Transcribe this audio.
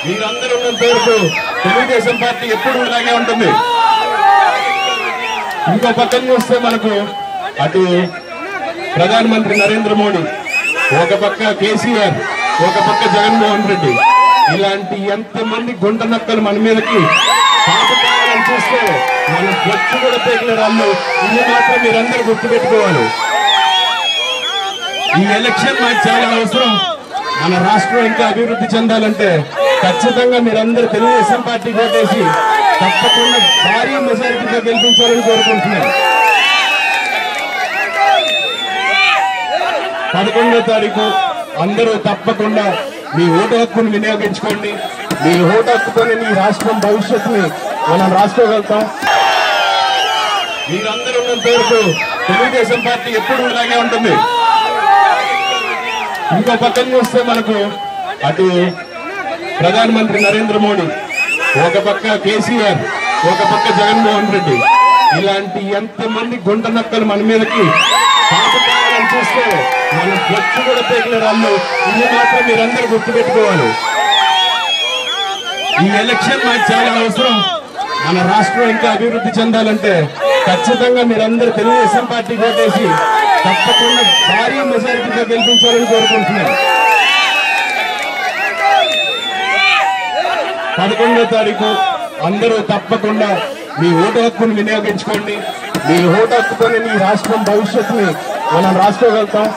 మీరందరూ ఉన్నంత వరకు తెలుగుదేశం పార్టీ ఎప్పుడు ఇలాగే ఉంటుంది. ఇంకో పక్కన చూస్తే మనకు అటు ప్రధానమంత్రి నరేంద్ర మోడీ, ఒక పక్క కేసీఆర్, ఒక పక్క జగన్మోహన్ రెడ్డి, ఇలాంటి ఎంతమంది గుంట నక్కలు మన మీదకి పాపకాలను చూస్తే మనం బొచ్చు కూడా పేకిన రాళ్ళు. ఇది మాత్రం మీరందరూ గుర్తుపెట్టుకోవాలి. ఈ ఎలక్షన్ మాకు చాలా అవసరం. మన రాష్ట్రం ఇంకా అభివృద్ధి చెందాలంటే ఖచ్చితంగా మీరందరూ తెలుగుదేశం పార్టీ ఓటేసి తప్పకుండా భారీ మెజారిటీతో గెలిపించాలని కోరుకుంటున్నాను. 11వ తారీఖు అందరూ తప్పకుండా మీ ఓటు హక్కును వినియోగించుకోండి. మీ ఓటు హక్కుతోనే మీ రాష్ట్రం భవిష్యత్తుని మనం రాసుకోగలుగుతాం. మీరందరూ ఉన్నంత వరకు తెలుగుదేశం పార్టీ ఎప్పుడు ఇలాగే ఉంటుంది. ఇంకో పక్కన చూస్తే మనకు అటు ప్రధానమంత్రి నరేంద్ర మోడీ, ఒక పక్క కేసీఆర్, ఒక పక్క జగన్మోహన్ రెడ్డి, ఇలాంటి ఎంతమంది గుంట నక్కలు మన మీదకి పాపకాలను చూస్తే మనం బొచ్చు కూడా పేకిన రాళ్ళు. ఇది మాత్రం మీరందరూ గుర్తుపెట్టుకోవాలి. ఈ ఎలక్షన్ మాకు చాలా అవసరం. మన రాష్ట్రం ఇంకా అభివృద్ధి చెందాలంటే ఖచ్చితంగా మీరందరూ తెలుగుదేశం పార్టీ ఓటేసి తప్పకుండా భారీ మెజారిటీతో గెలిపించాలని కోరుకుంటున్నాను. 11వ తారీఖు అందరూ తప్పకుండా మీ ఓటు హక్కును వినియోగించుకోండి. మీ ఓటు హక్కుతోనే మీ రాష్ట్రం భవిష్యత్తుని మనం రాసుకోగలుగుతాం.